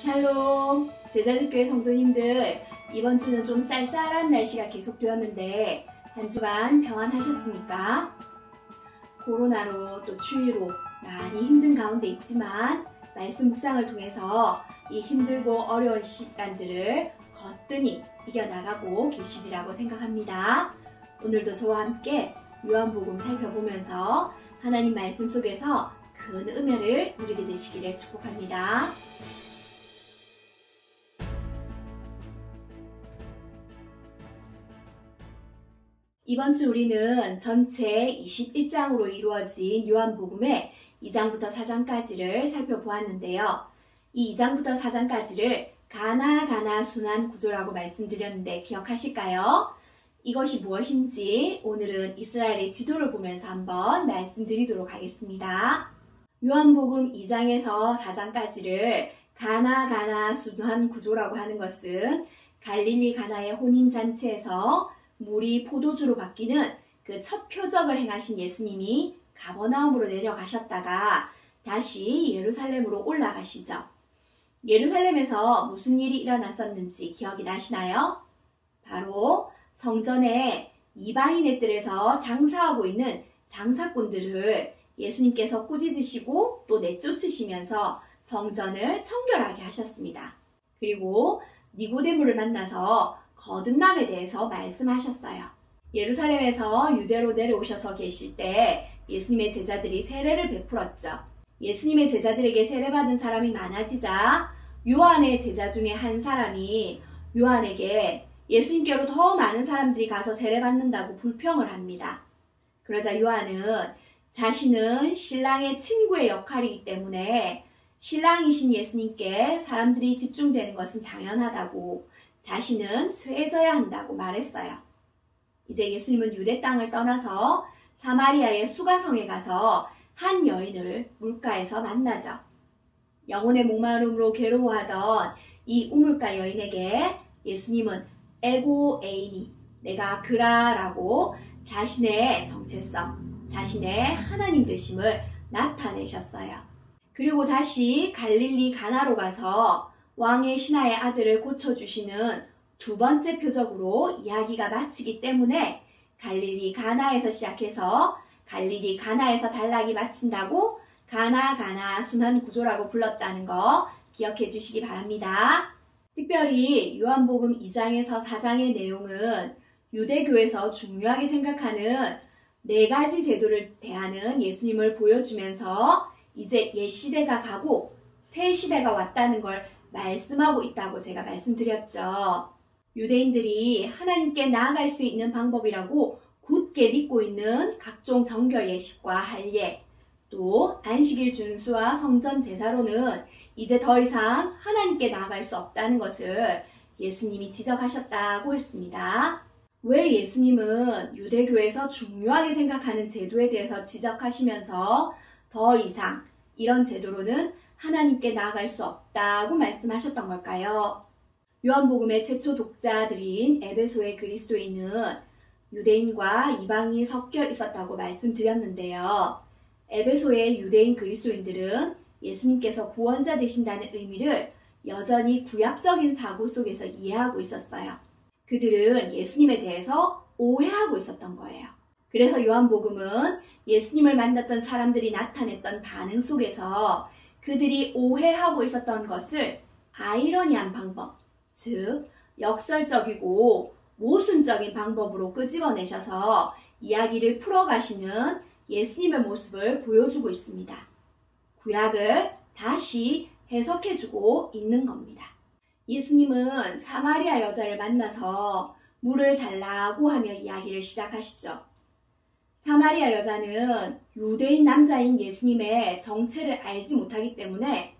샬롬! 제자들교회 성도님들, 이번 주는 좀 쌀쌀한 날씨가 계속되었는데 한 주간 평안하셨습니까? 코로나로 또 추위로 많이 힘든 가운데 있지만 말씀 묵상을 통해서 이 힘들고 어려운 시간들을 거뜬히 이겨나가고 계시리라고 생각합니다. 오늘도 저와 함께 요한복음 살펴보면서 하나님 말씀 속에서 큰 은혜를 누리게 되시기를 축복합니다. 이번 주 우리는 전체 21장으로 이루어진 요한복음의 2장부터 4장까지를 살펴보았는데요. 이 2장부터 4장까지를 가나 순환 구조라고 말씀드렸는데 기억하실까요? 이것이 무엇인지 오늘은 이스라엘의 지도를 보면서 한번 말씀드리도록 하겠습니다. 요한복음 2장에서 4장까지를 가나 순환 구조라고 하는 것은 갈릴리 가나의 혼인잔치에서 물이 포도주로 바뀌는 그 첫 표적을 행하신 예수님이 가버나움으로 내려가셨다가 다시 예루살렘으로 올라가시죠. 예루살렘에서 무슨 일이 일어났었는지 기억이 나시나요? 바로 성전에 이방인의 뜰에서 장사하고 있는 장사꾼들을 예수님께서 꾸짖으시고 또 내쫓으시면서 성전을 청결하게 하셨습니다. 그리고 니고데모를 만나서 거듭남에 대해서 말씀하셨어요. 예루살렘에서 유대로 내려오셔서 계실 때 예수님의 제자들이 세례를 베풀었죠. 예수님의 제자들에게 세례받은 사람이 많아지자 요한의 제자 중에 한 사람이 요한에게 예수님께로 더 많은 사람들이 가서 세례받는다고 불평을 합니다. 그러자 요한은 자신은 신랑의 친구의 역할이기 때문에 신랑이신 예수님께 사람들이 집중되는 것은 당연하다고 자신은 쇠해져야 한다고 말했어요. 이제 예수님은 유대 땅을 떠나서 사마리아의 수가성에 가서 한 여인을 물가에서 만나죠. 영혼의 목마름으로 괴로워하던 이 우물가 여인에게 예수님은 에고 에이미, 내가 그라라고 자신의 정체성, 자신의 하나님 되심을 나타내셨어요. 그리고 다시 갈릴리 가나로 가서 왕의 신하의 아들을 고쳐주시는 두 번째 표적으로 이야기가 마치기 때문에 갈릴리 가나에서 시작해서 갈릴리 가나에서 단락이 마친다고 가나 순환 구조라고 불렀다는 거 기억해 주시기 바랍니다. 특별히 요한복음 2장에서 4장의 내용은 유대교에서 중요하게 생각하는 4가지 제도를 대하는 예수님을 보여주면서 이제 옛 시대가 가고 새 시대가 왔다는 걸 말씀하고 있다고 제가 말씀드렸죠. 유대인들이 하나님께 나아갈 수 있는 방법이라고 굳게 믿고 있는 각종 정결 예식과 할례, 또 안식일 준수와 성전 제사로는 이제 더 이상 하나님께 나아갈 수 없다는 것을 예수님이 지적하셨다고 했습니다. 왜 예수님은 유대교에서 중요하게 생각하는 제도에 대해서 지적하시면서 더 이상 이런 제도로는 하나님께 나아갈 수 없다고 말씀하셨던 걸까요? 요한복음의 최초 독자들인 에베소의 그리스도인은 유대인과 이방인이 섞여 있었다고 말씀드렸는데요. 에베소의 유대인 그리스도인들은 예수님께서 구원자 되신다는 의미를 여전히 구약적인 사고 속에서 이해하고 있었어요. 그들은 예수님에 대해서 오해하고 있었던 거예요. 그래서 요한복음은 예수님을 만났던 사람들이 나타냈던 반응 속에서 그들이 오해하고 있었던 것을 아이러니한 방법, 즉 역설적이고 모순적인 방법으로 끄집어내셔서 이야기를 풀어가시는 예수님의 모습을 보여주고 있습니다. 구약을 다시 해석해주고 있는 겁니다. 예수님은 사마리아 여자를 만나서 물을 달라고 하며 이야기를 시작하시죠. 사마리아 여자는 유대인 남자인 예수님의 정체를 알지 못하기 때문에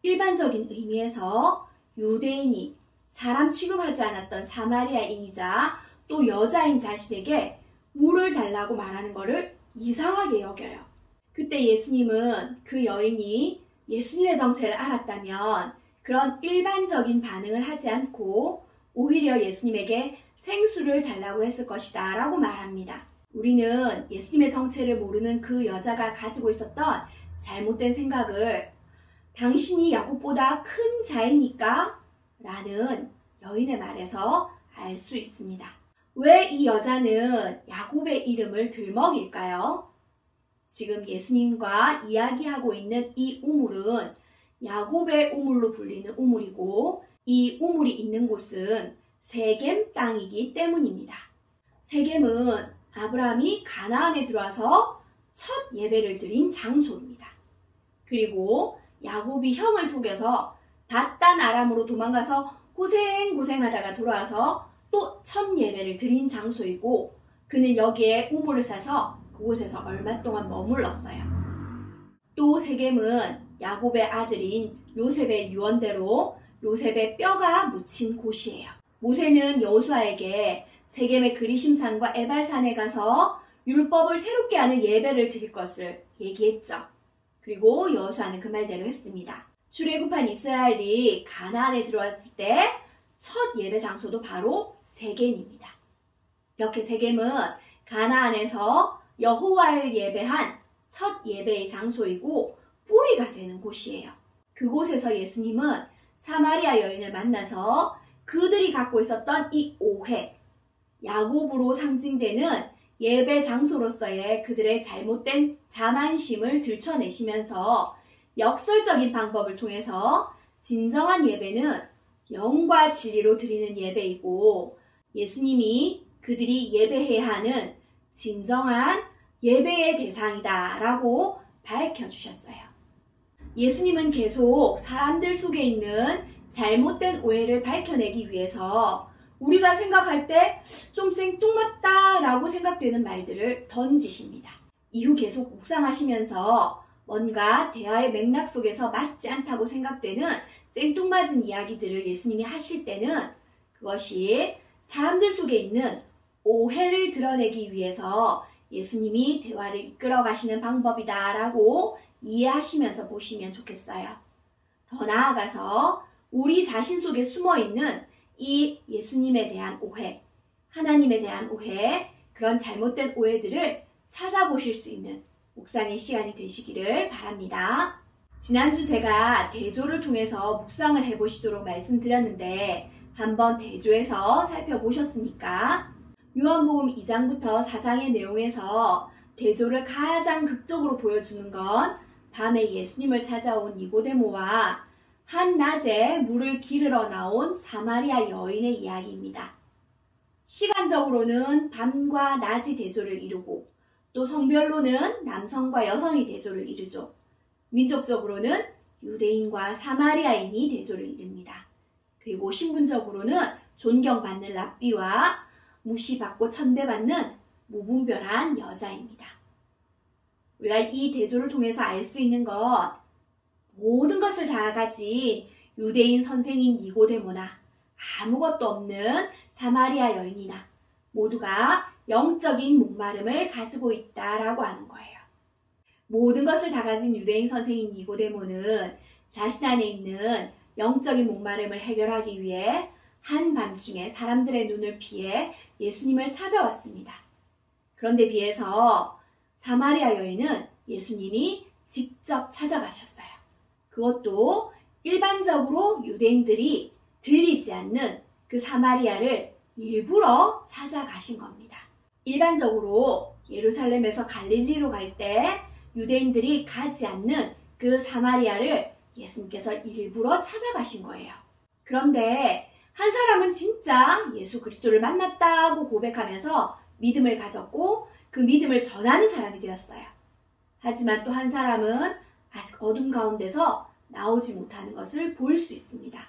일반적인 의미에서 유대인이 사람 취급하지 않았던 사마리아인이자 또 여자인 자신에게 물을 달라고 말하는 것을 이상하게 여겨요. 그때 예수님은 그 여인이 예수님의 정체를 알았다면 그런 일반적인 반응을 하지 않고 오히려 예수님에게 생수를 달라고 했을 것이다 라고 말합니다. 우리는 예수님의 정체를 모르는 그 여자가 가지고 있었던 잘못된 생각을 당신이 야곱보다 큰 자입니까? 라는 여인의 말에서 알 수 있습니다. 왜 이 여자는 야곱의 이름을 들먹일까요? 지금 예수님과 이야기하고 있는 이 우물은 야곱의 우물로 불리는 우물이고 이 우물이 있는 곳은 세겜 땅이기 때문입니다. 세겜은 아브라함이 가나안에 들어와서 첫 예배를 드린 장소입니다. 그리고 야곱이 형을 속여서 밧단 아람으로 도망가서 고생하다가 돌아와서 또 첫 예배를 드린 장소이고 그는 여기에 우물을 싸서 그곳에서 얼마 동안 머물렀어요. 또 세겜은 야곱의 아들인 요셉의 유언대로 요셉의 뼈가 묻힌 곳이에요. 모세는 여호수아에게 세겜의 그리심산과 에발산에 가서 율법을 새롭게 하는 예배를 드릴 것을 얘기했죠. 그리고 여호수아는 그 말대로 했습니다. 출애굽한 이스라엘이 가나안에 들어왔을 때 첫 예배 장소도 바로 세겜입니다. 이렇게 세겜은 가나안에서 여호와를 예배한 첫 예배의 장소이고 뿌리가 되는 곳이에요. 그곳에서 예수님은 사마리아 여인을 만나서 그들이 갖고 있었던 이 오해, 야곱으로 상징되는 예배 장소로서의 그들의 잘못된 자만심을 들춰내시면서 역설적인 방법을 통해서 진정한 예배는 영과 진리로 드리는 예배이고 예수님이 그들이 예배해야 하는 진정한 예배의 대상이다 라고 밝혀주셨어요. 예수님은 계속 사람들 속에 있는 잘못된 오해를 밝혀내기 위해서 우리가 생각할 때 좀 생뚱맞다 라고 생각되는 말들을 던지십니다. 이후 계속 묵상하시면서 뭔가 대화의 맥락 속에서 맞지 않다고 생각되는 생뚱맞은 이야기들을 예수님이 하실 때는 그것이 사람들 속에 있는 오해를 드러내기 위해서 예수님이 대화를 이끌어 가시는 방법이다 라고 이해하시면서 보시면 좋겠어요. 더 나아가서 우리 자신 속에 숨어있는 이 예수님에 대한 오해, 하나님에 대한 오해, 그런 잘못된 오해들을 찾아보실 수 있는 묵상의 시간이 되시기를 바랍니다. 지난주 제가 대조를 통해서 묵상을 해보시도록 말씀드렸는데 한번 대조해서 살펴보셨습니까? 요한복음 2장부터 4장의 내용에서 대조를 가장 극적으로 보여주는 건 밤에 예수님을 찾아온 니고데모와 한낮에 물을 기르러 나온 사마리아 여인의 이야기입니다. 시간적으로는 밤과 낮이 대조를 이루고 또 성별로는 남성과 여성이 대조를 이루죠. 민족적으로는 유대인과 사마리아인이 대조를 이룹니다. 그리고 신분적으로는 존경받는 랍비와 무시받고 천대받는 무분별한 여자입니다. 우리가 이 대조를 통해서 알 수 있는 것, 모든 것을 다 가진 유대인 선생인 니고데모나 아무것도 없는 사마리아 여인이나 모두가 영적인 목마름을 가지고 있다라고 하는 거예요. 모든 것을 다 가진 유대인 선생인 니고데모는 자신 안에 있는 영적인 목마름을 해결하기 위해 한밤중에 사람들의 눈을 피해 예수님을 찾아왔습니다. 그런데 비해서 사마리아 여인은 예수님이 직접 찾아가셨어요. 그것도 일반적으로 유대인들이 들리지 않는 그 사마리아를 일부러 찾아가신 겁니다. 일반적으로 예루살렘에서 갈릴리로 갈 때 유대인들이 가지 않는 그 사마리아를 예수님께서 일부러 찾아가신 거예요. 그런데 한 사람은 진짜 예수 그리스도를 만났다고 고백하면서 믿음을 가졌고 그 믿음을 전하는 사람이 되었어요. 하지만 또 한 사람은 아직 어둠 가운데서 나오지 못하는 것을 볼 수 있습니다.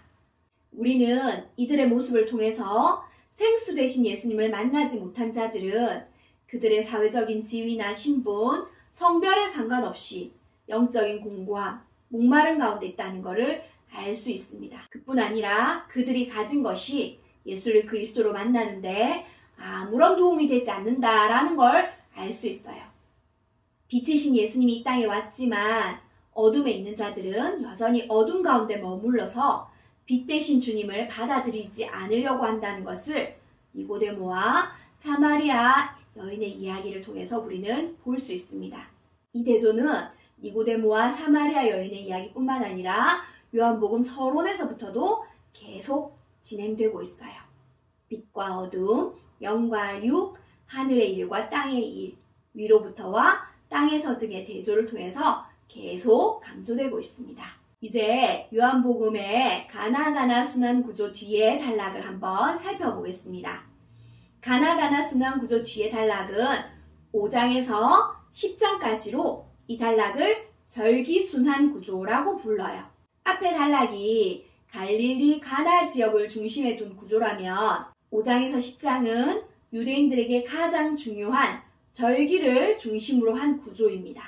우리는 이들의 모습을 통해서 생수 되신 예수님을 만나지 못한 자들은 그들의 사회적인 지위나 신분, 성별에 상관없이 영적인 공고함, 목마름 가운데 있다는 것을 알 수 있습니다. 그뿐 아니라 그들이 가진 것이 예수를 그리스도로 만나는데 아무런 도움이 되지 않는다라는 걸 알 수 있어요. 빛이신 예수님이 이 땅에 왔지만 어둠에 있는 자들은 여전히 어둠 가운데 머물러서 빛 대신 주님을 받아들이지 않으려고 한다는 것을 니고데모와 사마리아 여인의 이야기를 통해서 우리는 볼 수 있습니다. 이 대조는 니고데모와 사마리아 여인의 이야기뿐만 아니라 요한복음 서론에서부터도 계속 진행되고 있어요. 빛과 어둠, 영과 육, 하늘의 일과 땅의 일, 위로부터와 땅에서 등의 대조를 통해서 계속 강조되고 있습니다. 이제 요한복음의 가나가나 순환 구조 뒤의 단락을 한번 살펴보겠습니다. 가나가나 순환 구조 뒤의 단락은 5장에서 10장까지로 이 단락을 절기순환 구조라고 불러요. 앞의 단락이 갈릴리 가나 지역을 중심에 둔 구조라면 5장에서 10장은 유대인들에게 가장 중요한 절기를 중심으로 한 구조입니다.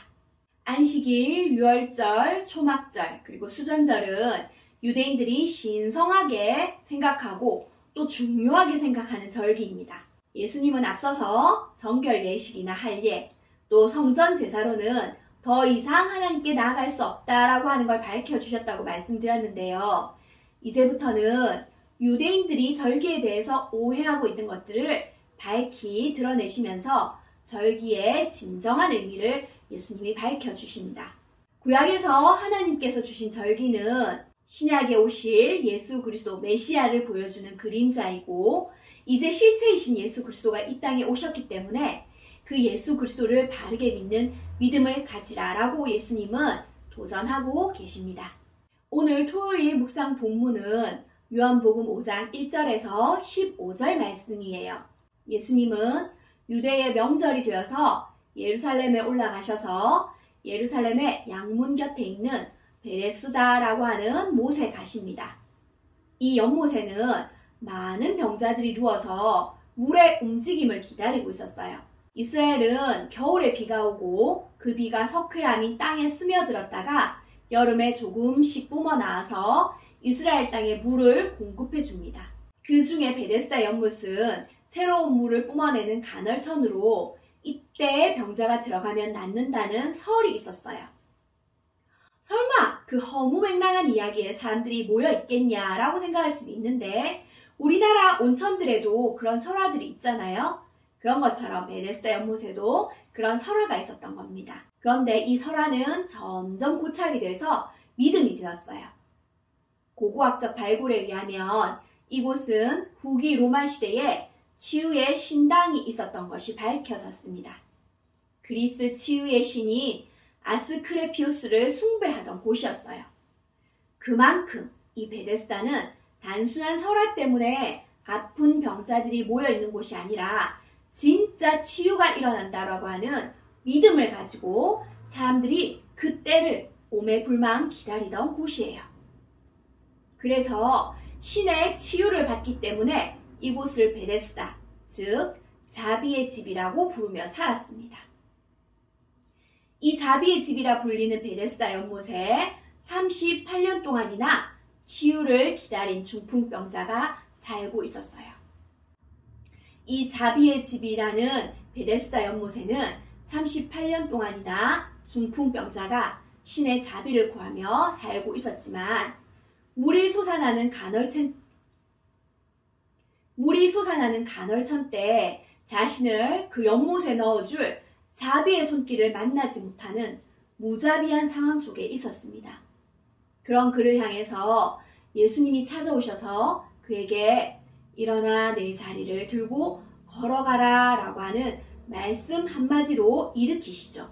안식일, 유월절, 초막절, 그리고 수전절은 유대인들이 신성하게 생각하고 또 중요하게 생각하는 절기입니다. 예수님은 앞서서 정결 예식이나 할례, 또 성전 제사로는 더 이상 하나님께 나아갈 수 없다라고 하는 걸 밝혀주셨다고 말씀드렸는데요. 이제부터는 유대인들이 절기에 대해서 오해하고 있는 것들을 밝히 드러내시면서 절기의 진정한 의미를 예수님이 밝혀주십니다. 구약에서 하나님께서 주신 절기는 신약에 오실 예수 그리스도 메시아를 보여주는 그림자이고 이제 실체이신 예수 그리스도가 이 땅에 오셨기 때문에 그 예수 그리스도를 바르게 믿는 믿음을 가지라라고 예수님은 도전하고 계십니다. 오늘 토요일 묵상 본문은 요한복음 5장 1절에서 15절 말씀이에요. 예수님은 유대의 명절이 되어서 예루살렘에 올라가셔서 예루살렘의 양문 곁에 있는 베데스다라고 하는 못에 가십니다. 이 연못에는 많은 병자들이 누워서 물의 움직임을 기다리고 있었어요. 이스라엘은 겨울에 비가 오고 그 비가 석회암인 땅에 스며들었다가 여름에 조금씩 뿜어 나와서 이스라엘 땅에 물을 공급해 줍니다. 그 중에 베데스다 연못은 새로운 물을 뿜어내는 간헐천으로 이때 병자가 들어가면 낫는다는 설이 있었어요. 설마 그 허무맹랑한 이야기에 사람들이 모여 있겠냐라고 생각할 수도 있는데 우리나라 온천들에도 그런 설화들이 있잖아요. 그런 것처럼 베데스다 연못에도 그런 설화가 있었던 겁니다. 그런데 이 설화는 점점 고착이 돼서 믿음이 되었어요. 고고학적 발굴에 의하면 이곳은 후기 로마 시대에 치유의 신당이 있었던 것이 밝혀졌습니다. 그리스 치유의 신인 아스크레피우스를 숭배하던 곳이었어요. 그만큼 이 베데스다는 단순한 설화 때문에 아픈 병자들이 모여있는 곳이 아니라 진짜 치유가 일어난다라고 하는 믿음을 가지고 사람들이 그 때를 오매불망 기다리던 곳이에요. 그래서 신의 치유를 받기 때문에 이곳을 베데스다, 즉 자비의 집이라고 부르며 살았습니다. 이 자비의 집이라 불리는 베데스다 연못에 38년 동안이나 치유를 기다린 중풍병자가 살고 있었어요. 이 자비의 집이라는 베데스다 연못에는 38년 동안이나 중풍병자가 신의 자비를 구하며 살고 있었지만 물이 솟아나는 간헐천 때 자신을 그 연못에 넣어줄 자비의 손길을 만나지 못하는 무자비한 상황 속에 있었습니다. 그런 그를 향해서 예수님이 찾아오셔서 그에게 일어나 내 자리를 들고 걸어가라 라고 하는 말씀 한마디로 일으키시죠.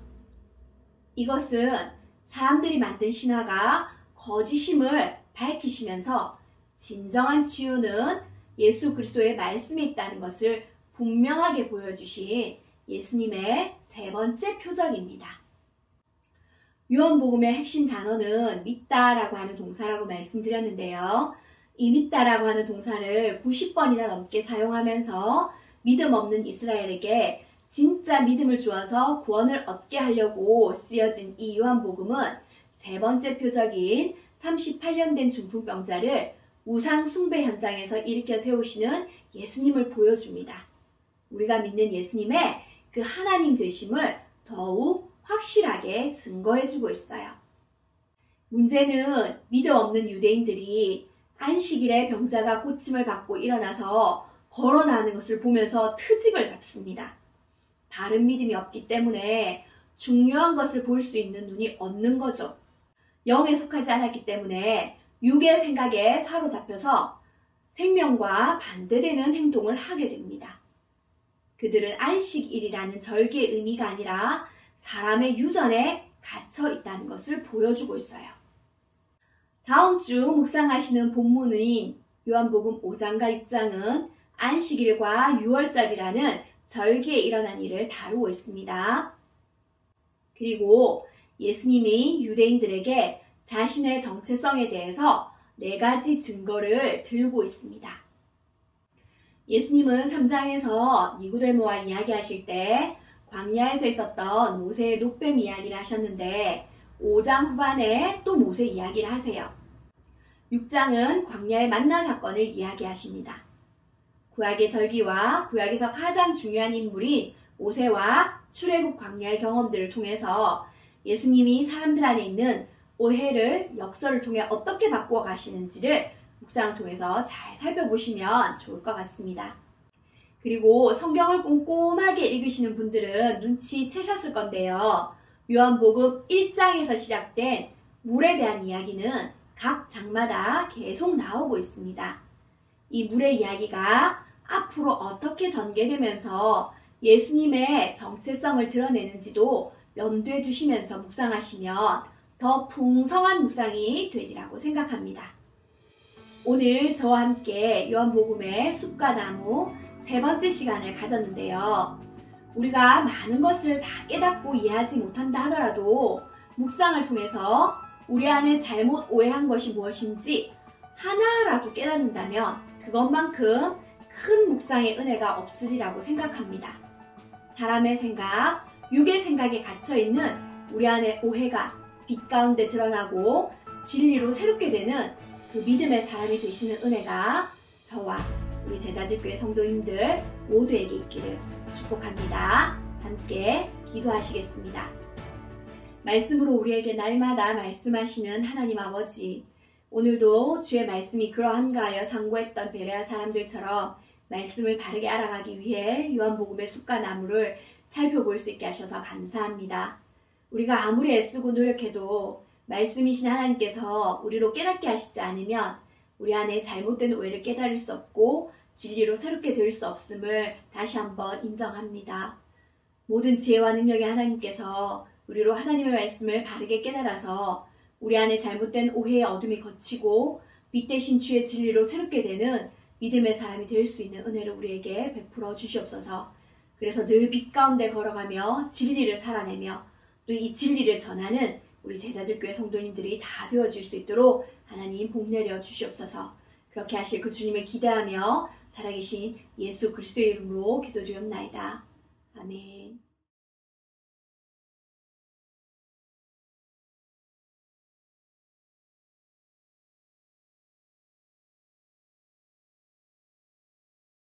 이것은 사람들이 만든 신화가 거짓임을 밝히시면서 진정한 치유는 예수 그리스도의 말씀에 있다는 것을 분명하게 보여주신 예수님의 세 번째 표적입니다. 요한복음의 핵심 단어는 믿다라고 하는 동사라고 말씀드렸는데요. 이 믿다라고 하는 동사를 90번이나 넘게 사용하면서 믿음 없는 이스라엘에게 진짜 믿음을 주어서 구원을 얻게 하려고 쓰여진 이 요한복음은 세 번째 표적인 38년 된 중풍병자를 우상 숭배 현장에서 일으켜 세우시는 예수님을 보여줍니다. 우리가 믿는 예수님의 그 하나님 되심을 더욱 확실하게 증거해주고 있어요. 문제는 믿음 없는 유대인들이 안식일에 병자가 고침을 받고 일어나서 걸어 나가는 것을 보면서 트집을 잡습니다. 바른 믿음이 없기 때문에 중요한 것을 볼 수 있는 눈이 없는 거죠. 영에 속하지 않았기 때문에 육의 생각에 사로잡혀서 생명과 반대되는 행동을 하게 됩니다. 그들은 안식일이라는 절기의 의미가 아니라 사람의 유전에 갇혀 있다는 것을 보여주고 있어요. 다음 주 묵상하시는 본문인 요한복음 5장과 6장은 안식일과 유월절이라는 절기에 일어난 일을 다루고 있습니다. 그리고 예수님이 유대인들에게 자신의 정체성에 대해서 4가지 증거를 들고 있습니다. 예수님은 3장에서 니고데모와 이야기하실 때 광야에서 있었던 모세의 녹뱀 이야기를 하셨는데 5장 후반에 또 모세 이야기를 하세요. 6장은 광야의 만나 사건을 이야기하십니다. 구약의 절기와 구약에서 가장 중요한 인물인 모세와 출애굽 광야의 경험들을 통해서 예수님이 사람들 안에 있는 오해를 역설을 통해 어떻게 바꾸어 가시는지를 묵상을 통해서 잘 살펴보시면 좋을 것 같습니다. 그리고 성경을 꼼꼼하게 읽으시는 분들은 눈치채셨을 건데요. 요한복음 1장에서 시작된 물에 대한 이야기는 각 장마다 계속 나오고 있습니다. 이 물의 이야기가 앞으로 어떻게 전개되면서 예수님의 정체성을 드러내는지도 염두에 두시면서 묵상하시면 더 풍성한 묵상이 되리라고 생각합니다. 오늘 저와 함께 요한복음의 숲과 나무 3번째 시간을 가졌는데요. 우리가 많은 것을 다 깨닫고 이해하지 못한다 하더라도 묵상을 통해서 우리 안에 잘못 오해한 것이 무엇인지 하나라도 깨닫는다면 그것만큼 큰 묵상의 은혜가 없으리라고 생각합니다. 사람의 생각, 육의 생각에 갇혀있는 우리 안의 오해가 빛 가운데 드러나고 진리로 새롭게 되는 그 믿음의 사람이 되시는 은혜가 저와 우리 제자들교회 성도님들 모두에게 있기를 축복합니다. 함께 기도하시겠습니다. 말씀으로 우리에게 날마다 말씀하시는 하나님 아버지, 오늘도 주의 말씀이 그러한가 하여 상고했던 베레아 사람들처럼 말씀을 바르게 알아가기 위해 요한복음의 숲과 나무를 살펴볼 수 있게 하셔서 감사합니다. 우리가 아무리 애쓰고 노력해도 말씀이신 하나님께서 우리로 깨닫게 하시지 않으면 우리 안에 잘못된 오해를 깨달을 수 없고 진리로 새롭게 될 수 없음을 다시 한번 인정합니다. 모든 지혜와 능력의 하나님께서 우리로 하나님의 말씀을 바르게 깨달아서 우리 안에 잘못된 오해의 어둠이 걷히고 빛 대신 주의 진리로 새롭게 되는 믿음의 사람이 될 수 있는 은혜를 우리에게 베풀어 주시옵소서. 그래서 늘 빛 가운데 걸어가며 진리를 살아내며 또 이 진리를 전하는 우리 제자들교회 성도님들이 다 되어질 수 있도록 하나님 복 내려 주시옵소서. 그렇게 하실 그 주님을 기대하며 살아계신 예수 그리스도의 이름으로 기도드렸나이다. 아멘.